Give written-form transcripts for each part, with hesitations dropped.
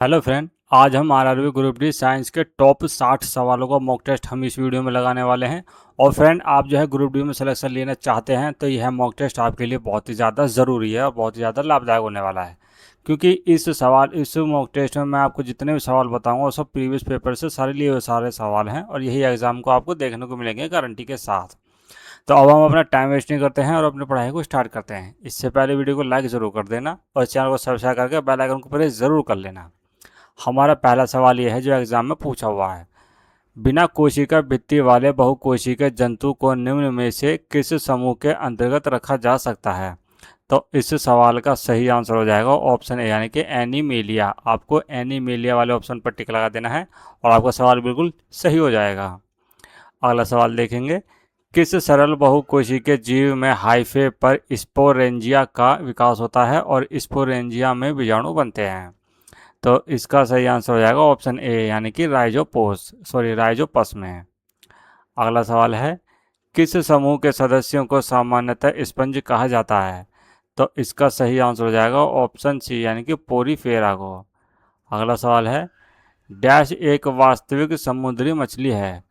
Hello friend. आज हम RRB group D science के टॉप 60 सवालों का मॉक टेस्ट हम इस वीडियो में लगाने वाले हैं। और फ्रेंड, आप जो है ग्रुप डी में सिलेक्शन लेना चाहते हैं तो यह मॉक टेस्ट आपके लिए बहुत ही ज़्यादा ज़रूरी है और बहुत ही ज़्यादा लाभदायक होने वाला है। क्योंकि इस मॉक टेस्ट में मैं आपको जितने भी सवाल बताऊंगा वो सब प्रीवियस पेपर से सारे लिए हुए सारे सवाल हैं और यही एग्जाम को आपको देखने को मिलेंगे गारंटी के साथ। तो अब हम अपना टाइम वेस्ट नहीं करते हैं और अपनी पढ़ाई को स्टार्ट करते हैं। इससे पहले वीडियो को लाइक ज़रूर कर देना और चैनल को सब्सक्राइब करके बेल आइकन को प्रेस ज़रूर कर लेना। हमारा पहला सवाल यह है जो एग्जाम में पूछा हुआ है। बिना कोशिका भित्ति वाले बहुकोशिकीय जंतु को निम्न में से किस समूह के अंतर्गत रखा जा सकता है? तो इस सवाल का सही आंसर हो जाएगा ऑप्शन ए यानी कि एनीमेलिया। आपको एनीमेलिया वाले ऑप्शन पर टिक लगा देना है और आपका सवाल बिल्कुल सही हो जाएगा। अगला सवाल देखेंगे। किस सरल बहुकोशिकीय जीव में हाइफे पर स्पोरेंजिया का विकास होता है और स्पोरेंजिया में बीजाणु बनते हैं? तो इसका सही आंसर हो जाएगा ऑप्शन ए यानी कि राइजोपस में। अगला सवाल है। किस समूह के सदस्यों को सामान्यतः स्पंज कहा जाता है? तो इसका सही आंसर हो जाएगा ऑप्शन सी यानी कि पोरीफेरा को। अगला सवाल है। डैश एक वास्तविक समुद्री मछली है?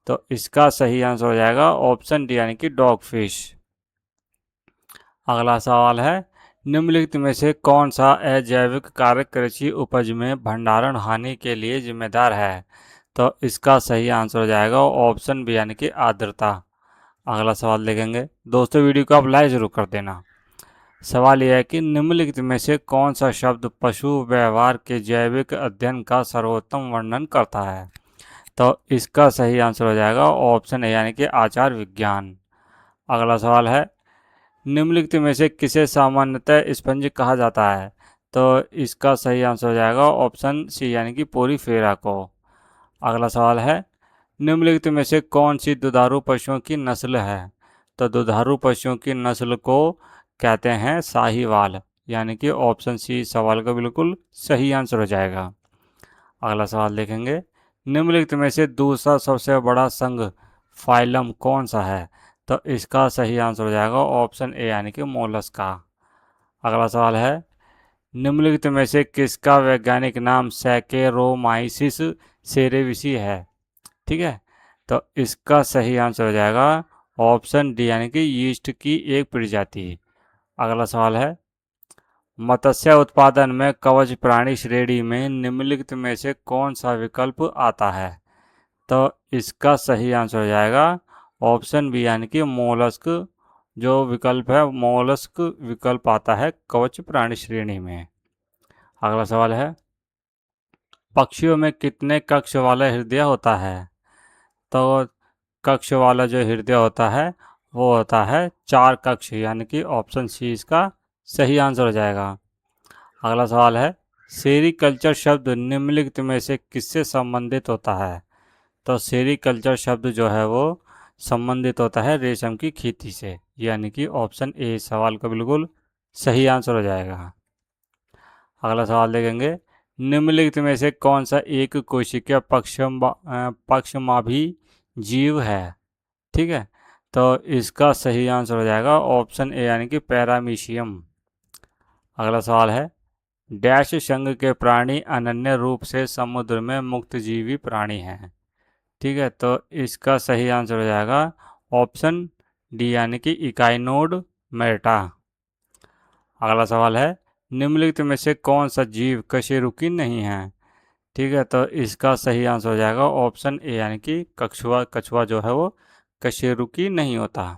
तो इसका सही आंसर हो जाएगा ऑप्शन डी यानी कि डॉग फिश। अगला सवाल है। निम्नलिखित में से कौन सा अजैविक कारक कृषि उपज में भंडारण हानि के लिए जिम्मेदार है? तो इसका सही आंसर हो जाएगा ऑप्शन बी यानी कि आर्द्रता। अगला सवाल देखेंगे। दोस्तों, वीडियो को आप लाइक जरूर कर देना। सवाल यह है कि निम्नलिखित में से कौन सा शब्द पशु व्यवहार के जैविक अध्ययन का सर्वोत्तम वर्णन करता है? तो इसका सही आंसर हो जाएगा ऑप्शन ए यानी कि आचार विज्ञान। अगला सवाल है। निम्नलिखित में से किसे सामान्यतः स्पंज कहा जाता है? तो इसका सही आंसर हो जाएगा ऑप्शन सी यानी कि पोरीफेरा को। अगला सवाल है। निम्नलिखित में से कौन सी दुधारू पशुओं की नस्ल है? तो दुधारू पशुओं की नस्ल को कहते हैं साहीवाल, यानी कि ऑप्शन सी सवाल का बिल्कुल सही आंसर हो जाएगा। अगला सवाल देखेंगे। निम्नलिखित में से दूसरा सबसे बड़ा संघ फाइलम कौन सा है? तो इसका सही आंसर हो जाएगा ऑप्शन ए यानी कि मोलस्का। अगला सवाल है। निम्नलिखित में से किसका वैज्ञानिक नाम सैकेरोमाइसिस सेरेविसी है? ठीक है, तो इसका सही आंसर हो जाएगा ऑप्शन डी यानी कि यीस्ट की एक प्रजाति। अगला सवाल है। मत्स्य उत्पादन में कवच प्राणी श्रेणी में निम्नलिखित में से कौन सा विकल्प आता है? तो इसका सही आंसर हो जाएगा ऑप्शन बी यानी कि मोलस्क। जो विकल्प है मोलस्क विकल्प आता है कवच प्राणी श्रेणी में। अगला सवाल है। पक्षियों में कितने कक्ष वाला हृदय होता है? तो कक्ष वाला जो हृदय होता है वो होता है 4 कक्ष, यानी कि ऑप्शन सी इसका सही आंसर हो जाएगा। अगला सवाल है। सेरीकल्चर शब्द निम्नलिखित में से किससे संबंधित होता है? तो सेरीकल्चर शब्द जो है वो संबंधित होता है रेशम की खेती से, यानी कि ऑप्शन ए सवाल का बिल्कुल सही आंसर हो जाएगा। अगला सवाल देखेंगे। निम्नलिखित में से कौन सा एक कोशिकीय पक्षमाभी जीव है? ठीक है, तो इसका सही आंसर हो जाएगा ऑप्शन ए यानी कि पैरामीशियम। अगला सवाल है। डैश संघ के प्राणी अनन्य रूप से समुद्र में मुक्तजीवी प्राणी हैं? ठीक है, तो इसका सही आंसर हो जाएगा ऑप्शन डी यानी कि इकाइनोड मेटा। अगला सवाल है। निम्नलिखित में से कौन सा जीव कशेरुकी नहीं है? ठीक है, तो इसका सही आंसर हो जाएगा ऑप्शन ए यानी कि कछुआ। कछुआ जो है वो कशेरुकी नहीं होता।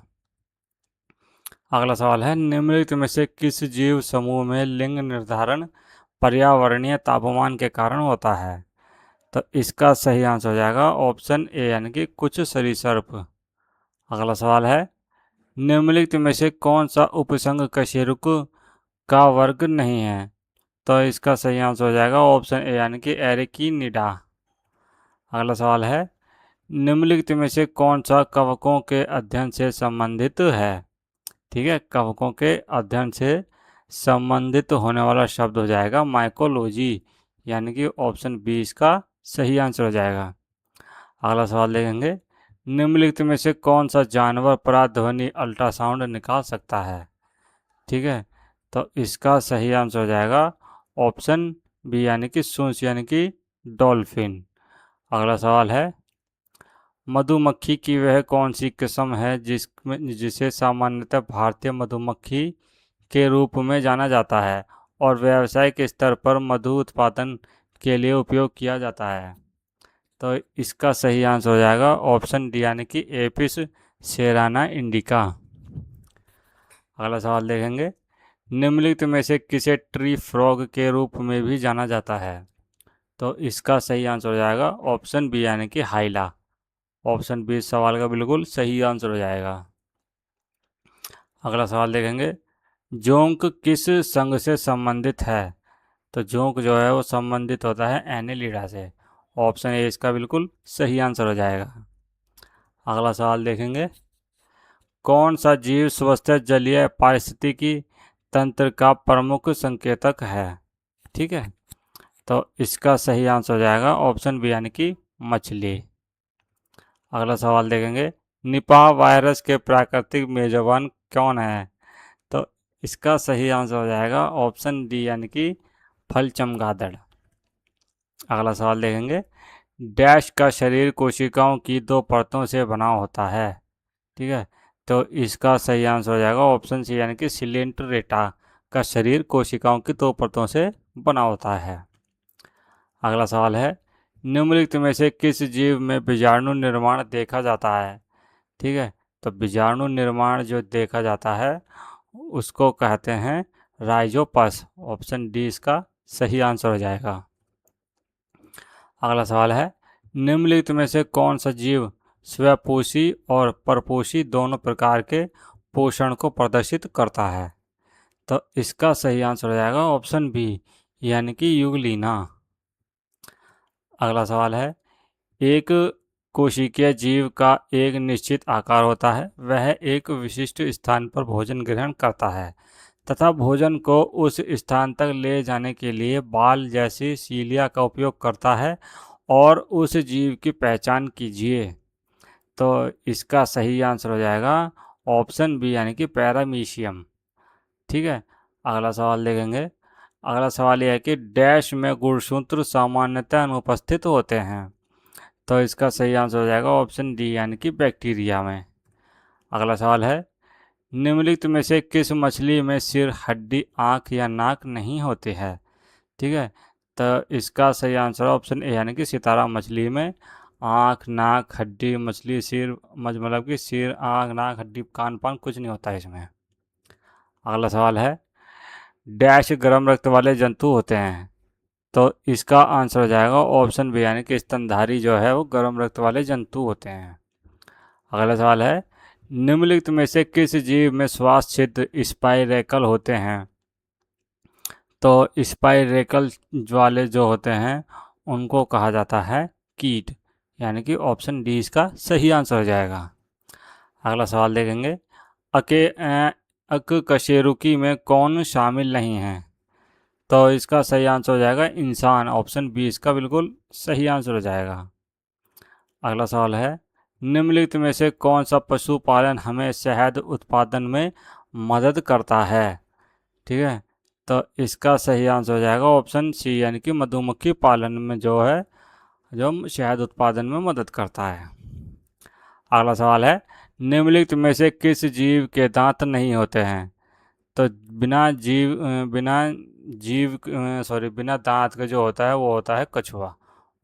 अगला सवाल है। निम्नलिखित में से किस जीव समूह में लिंग निर्धारण पर्यावरणीय तापमान के कारण होता है? तो इसका सही आंसर हो जाएगा ऑप्शन ए यानी कि कुछ सरीसृप। अगला सवाल है। निम्नलिखित में से कौन सा उपसंघ कशेरुक का वर्ग नहीं है? तो इसका सही आंसर हो जाएगा ऑप्शन ए यानी कि एरेकिनिडा। अगला सवाल है। निम्नलिखित में से कौन सा कवकों के अध्ययन से संबंधित है? ठीक है, कवकों के अध्ययन से संबंधित होने वाला शब्द हो जाएगा माइकोलॉजी, यानी कि ऑप्शन बी इसका सही आंसर हो जाएगा। अगला सवाल देखेंगे। निम्नलिखित में से कौन सा जानवर पराध्वनि अल्ट्रासाउंड निकाल सकता है? ठीक है, तो इसका सही आंसर हो जाएगा ऑप्शन बी यानी कि सूंस यानी कि डॉल्फिन। अगला सवाल है, मधुमक्खी की वह कौन सी किस्म है जिसे सामान्यतः भारतीय मधुमक्खी के रूप में जाना जाता है और व्यावसायिक स्तर पर मधु उत्पादन के लिए उपयोग किया जाता है? तो इसका सही आंसर हो जाएगा ऑप्शन डी यानी कि एपिस सेराना इंडिका। अगला सवाल देखेंगे, निम्नलिखित में से किसे ट्री फ्रॉग के रूप में भी जाना जाता है? तो इसका सही आंसर हो जाएगा ऑप्शन बी यानी कि हाइला। ऑप्शन बी इस सवाल का बिल्कुल सही आंसर हो जाएगा। अगला सवाल देखेंगे, जोंक किस संघ से संबंधित है? तो जोंक जो है वो संबंधित होता है एनेलिडा से। ऑप्शन ए इसका बिल्कुल सही आंसर हो जाएगा। अगला सवाल देखेंगे, कौन सा जीव स्वतः जलीय पारिस्थितिकी तंत्र का प्रमुख संकेतक है? ठीक है, तो इसका सही आंसर हो जाएगा ऑप्शन बी यानी कि मछली। अगला सवाल देखेंगे, निपाह वायरस के प्राकृतिक मेजबान कौन है? तो इसका सही आंसर हो जाएगा ऑप्शन डी यानी कि फल चमगादड़। अगला सवाल देखेंगे, डैश का शरीर कोशिकाओं की दो परतों से बना होता है। ठीक है, तो इसका सही आंसर हो जाएगा ऑप्शन सी यानी कि सिलेंट्रेटा का शरीर कोशिकाओं की दो परतों से बना होता है। अगला सवाल है, निम्नलिखित में से किस जीव में बीजाणु निर्माण देखा जाता है? ठीक है, तो बीजाणु निर्माण जो देखा जाता है उसको कहते हैं राइजोपस। ऑप्शन डी इसका सही आंसर हो जाएगा। अगला सवाल है, निम्नलिखित में से कौन सा जीव स्वपोषी और परपोषी दोनों प्रकार के पोषण को प्रदर्शित करता है? तो इसका सही आंसर हो जाएगा ऑप्शन बी यानी कि युगलीना। अगला सवाल है, एक कोशिकीय जीव का एक निश्चित आकार होता है, वह एक विशिष्ट स्थान पर भोजन ग्रहण करता है तथा भोजन को उस स्थान तक ले जाने के लिए बाल जैसी सीलिया का उपयोग करता है और उस जीव की पहचान कीजिए। तो इसका सही आंसर हो जाएगा ऑप्शन बी यानी कि पैरामीशियम। ठीक है, अगला सवाल देखेंगे। अगला सवाल यह है कि डैश में गुणसूत्र सामान्यतः अनुपस्थित होते हैं। तो इसका सही आंसर हो जाएगा ऑप्शन डी यानी कि बैक्टीरिया में। अगला सवाल है, निम्नलिखित में से किस मछली में सिर, हड्डी, आँख या नाक नहीं होते हैं? ठीक है, तो इसका सही आंसर ऑप्शन ए यानी कि सितारा मछली में आँख, नाक, हड्डी, मछली, सिर, मतलब कि सिर, आँख, नाक, हड्डी, कान पान कुछ नहीं होता है इसमें। अगला सवाल है, डैश गर्म रक्त वाले जंतु होते हैं। तो इसका आंसर हो जाएगा ऑप्शन बी यानी कि स्तनधारी जो है वो गर्म रक्त वाले जंतु होते हैं। अगला सवाल है, निम्नलिखित में से किस जीव में श्वास छिद्र स्पाइरेकल होते हैं? तो स्पाइरेकल वाले जो होते हैं उनको कहा जाता है कीट, यानी कि ऑप्शन डी इसका सही आंसर हो जाएगा। अगला सवाल देखेंगे, अकशेरुकी में कौन शामिल नहीं है? तो इसका सही आंसर हो जाएगा इंसान। ऑप्शन बी इसका बिल्कुल सही आंसर हो जाएगा। अगला सवाल है, निम्नलिखित में से कौन सा पशुपालन हमें शहद उत्पादन में मदद करता है? ठीक है, तो इसका सही आंसर हो जाएगा ऑप्शन सी यानी कि मधुमक्खी पालन में जो है जो शहद उत्पादन में मदद करता है। अगला सवाल है, निम्नलिखित में से किस जीव के दांत नहीं होते हैं? तो बिना दांत के जो होता है वो होता है कछुआ।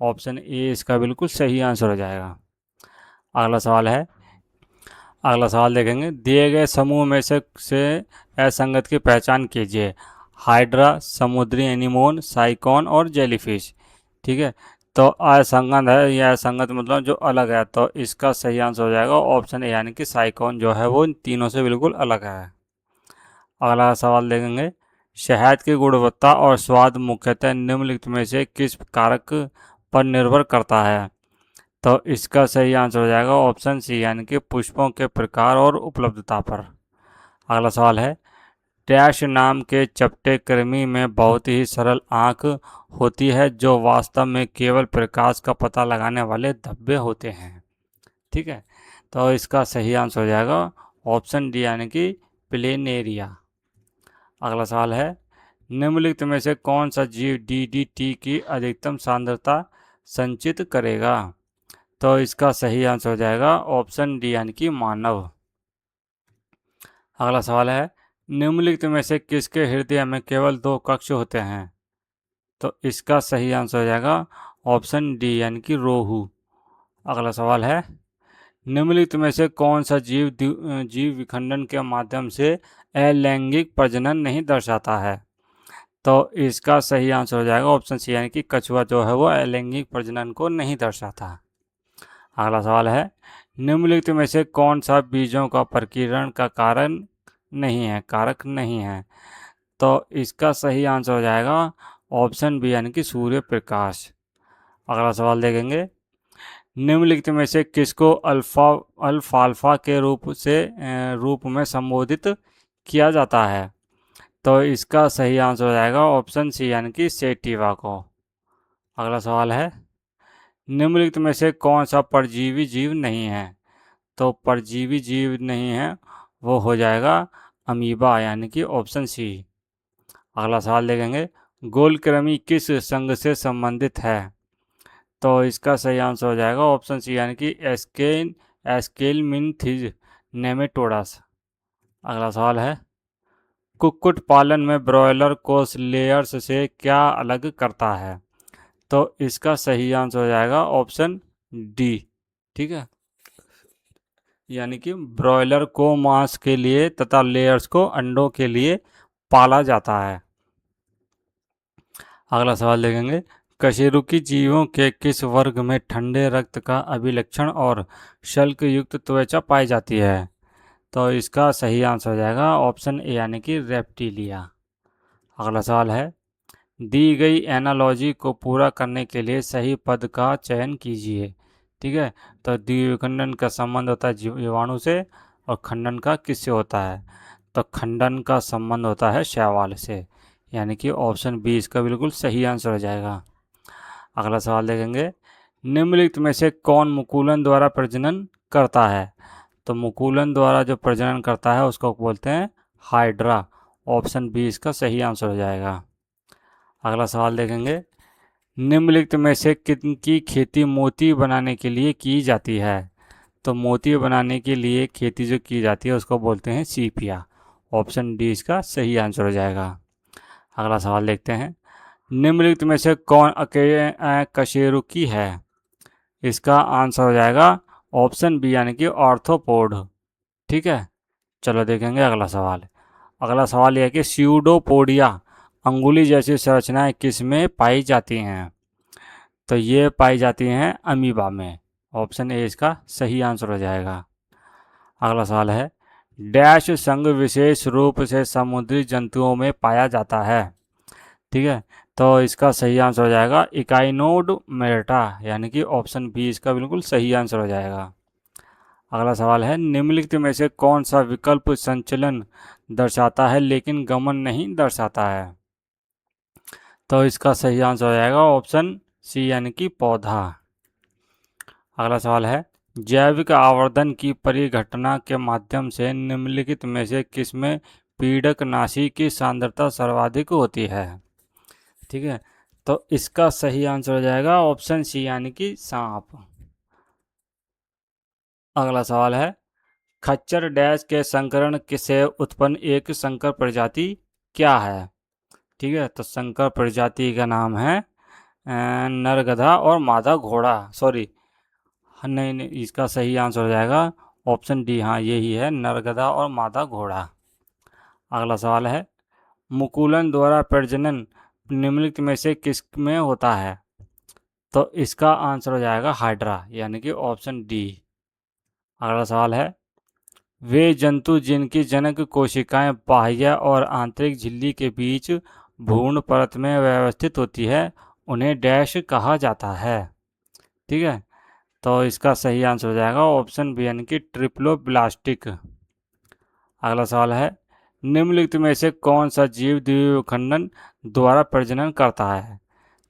ऑप्शन ए इसका बिल्कुल सही आंसर हो जाएगा। अगला सवाल है, अगला सवाल देखेंगे, दिए गए समूह में से असंगत की पहचान कीजिए। हाइड्रा, समुद्री एनीमोन, साइकोन और जेलीफिश। ठीक है, तो असंगत है या असंगत मतलब जो अलग है, तो इसका सही आंसर हो जाएगा ऑप्शन ए यानी कि साइकोन जो है वो इन तीनों से बिल्कुल अलग है। अगला सवाल देखेंगे, शहद की गुणवत्ता और स्वाद मुख्यतः निम्नलिखित में से किस कारक पर निर्भर करता है? तो इसका सही आंसर हो जाएगा ऑप्शन सी यानी कि पुष्पों के प्रकार और उपलब्धता पर। अगला सवाल है, डैश नाम के चपटे कृमि में बहुत ही सरल आँख होती है जो वास्तव में केवल प्रकाश का पता लगाने वाले धब्बे होते हैं। ठीक है, तो इसका सही आंसर हो जाएगा ऑप्शन डी यानी कि प्लेनेरिया। अगला सवाल है, निम्नलिखित में से कौन सा जीव डीडीटी की अधिकतम सांद्रता संचित करेगा? तो इसका सही आंसर हो जाएगा ऑप्शन डी यानी कि मानव। अगला सवाल है, निम्नलिखित में से किसके हृदय में केवल 2 कक्ष होते हैं? तो इसका सही आंसर हो जाएगा ऑप्शन डी यानी कि रोहू। अगला सवाल है, निम्नलिखित में से कौन सा जीव विखंडन के माध्यम से अलैंगिक प्रजनन नहीं दर्शाता है? तो इसका सही आंसर हो जाएगा ऑप्शन सी यानी कि कछुआ जो है वो अलैंगिक प्रजनन को नहीं दर्शाता। अगला सवाल है, निम्नलिखित में से कौन सा बीजों का प्रकीर्णन का कारक नहीं है? तो इसका सही आंसर हो जाएगा ऑप्शन बी यानी कि सूर्य प्रकाश। अगला सवाल देखेंगे, निम्नलिखित में से किसको अल्फाल्फा के रूप में संबोधित किया जाता है? तो इसका सही आंसर हो जाएगा ऑप्शन सी यानी कि सेटिवा को। अगला सवाल है, निम्नलिखित में से कौन सा परजीवी जीव नहीं है? तो परजीवी जीव नहीं है वो हो जाएगा अमीबा यानी कि ऑप्शन सी। अगला सवाल देखेंगे, गोलकृमि किस संघ से संबंधित है? तो इसका सही आंसर हो जाएगा ऑप्शन सी यानी कि एस्केलमिन्थिज नेमेटोडस। अगला सवाल है, कुक्कुट पालन में ब्रॉयलर को लेयर्स से क्या अलग करता है? तो इसका सही आंसर हो जाएगा ऑप्शन डी। ठीक है, यानी कि ब्रॉयलर को मांस के लिए तथा लेयर्स को अंडों के लिए पाला जाता है। अगला सवाल देखेंगे, कशेरुकी जीवों के किस वर्ग में ठंडे रक्त का अभिलक्षण और शल्क युक्त त्वचा पाई जाती है? तो इसका सही आंसर हो जाएगा ऑप्शन ए यानी कि रेप्टिलिया। अगला सवाल है, दी गई एनालॉजी को पूरा करने के लिए सही पद का चयन कीजिए। ठीक है, तो द्विविखंडन का संबंध होता है जीवाणु से और खंडन का किससे होता है? तो खंडन का संबंध होता है शैवाल से, यानी कि ऑप्शन बी इसका बिल्कुल सही आंसर हो जाएगा। अगला सवाल देखेंगे, निम्नलिखित में से कौन मुकुलन द्वारा प्रजनन करता है? तो मुकुलन द्वारा जो प्रजनन करता है उसको बोलते हैं हाइड्रा। ऑप्शन बी इसका सही आंसर हो जाएगा। अगला सवाल देखेंगे, निम्नलिखित में से किनकी खेती मोती बनाने के लिए की जाती है? तो मोती बनाने के लिए खेती जो की जाती है उसको बोलते हैं सीपिया। ऑप्शन डी इसका सही आंसर हो जाएगा। अगला सवाल देखते हैं, निम्नलिखित में से कौन कशेरुकी है? इसका आंसर हो जाएगा ऑप्शन बी यानी कि ऑर्थोपोड। ठीक है, चलो देखेंगे अगला सवाल। अगला सवाल यह है कि स्यूडोपोडिया अंगुली जैसी संरचनाएं किस में पाई जाती हैं? तो ये पाई जाती हैं अमीबा में। ऑप्शन ए इसका सही आंसर हो जाएगा। अगला सवाल है, डैश संघ विशेष रूप से समुद्री जंतुओं में पाया जाता है। ठीक है, तो इसका सही आंसर हो जाएगा इकाइनोड मेटा, यानी कि ऑप्शन बी इसका बिल्कुल सही आंसर हो जाएगा। अगला सवाल है, निम्नलिखित में से कौन सा विकल्प संचलन दर्शाता है लेकिन गमन नहीं दर्शाता है? तो इसका सही आंसर हो जाएगा ऑप्शन सी यानी कि पौधा। अगला सवाल है, जैविक आवर्धन की परिघटना के माध्यम से निम्नलिखित में से किसमें पीड़कनाशी की सांद्रता सर्वाधिक होती है? ठीक है, तो इसका सही आंसर हो जाएगा ऑप्शन सी यानी कि सांप। अगला सवाल है, खच्चर डैश के संकरण से उत्पन्न एक संकर प्रजाति क्या है? ठीक है, तो संकर प्रजाति का नाम है नरगधा और मादा घोड़ा। सॉरी, नहीं नहीं, इसका सही आंसर हो जाएगा ऑप्शन डी। हाँ, यही है नरगधा और मादा घोड़ा। अगला सवाल है, मुकुलन द्वारा प्रजनन निम्नलिखित में से किस में होता है? तो इसका आंसर हो जाएगा हाइड्रा, यानी कि ऑप्शन डी। अगला सवाल है, वे जंतु जिनकी जनक कोशिकाएं बाह्य और आंतरिक झिल्ली के बीच भ्रूण परत में व्यवस्थित होती है उन्हें डैश कहा जाता है? ठीक है, तो इसका सही आंसर हो जाएगा ऑप्शन बी यानी कि ट्रिप्लोब्लास्टिक। अगला सवाल है, निम्नलिखित में से कौन सा जीव द्विविखंडन द्वारा प्रजनन करता है?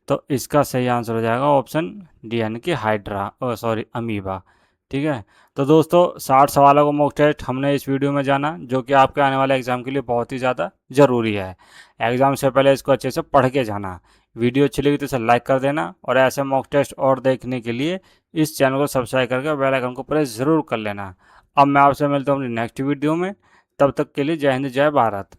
तो इसका सही आंसर हो जाएगा ऑप्शन डी यानी कि हाइड्रा, सॉरी अमीबा। ठीक है। तो दोस्तों 60 सवालों का मॉक टेस्ट हमने इस वीडियो में जाना, जो कि आपके आने वाले एग्जाम के लिए बहुत ही ज़्यादा ज़रूरी है। एग्जाम से पहले इसको अच्छे से पढ़ के जाना। वीडियो अच्छी लगी तो इसे लाइक कर देना, और ऐसे मॉक टेस्ट और देखने के लिए इस चैनल को सब्सक्राइब करके बेल आइकन को प्रेस ज़रूर कर लेना। अब मैं आपसे मिलता हूँ अपनी नेक्स्ट वीडियो में। तब तक के लिए जय हिंद, जय भारत।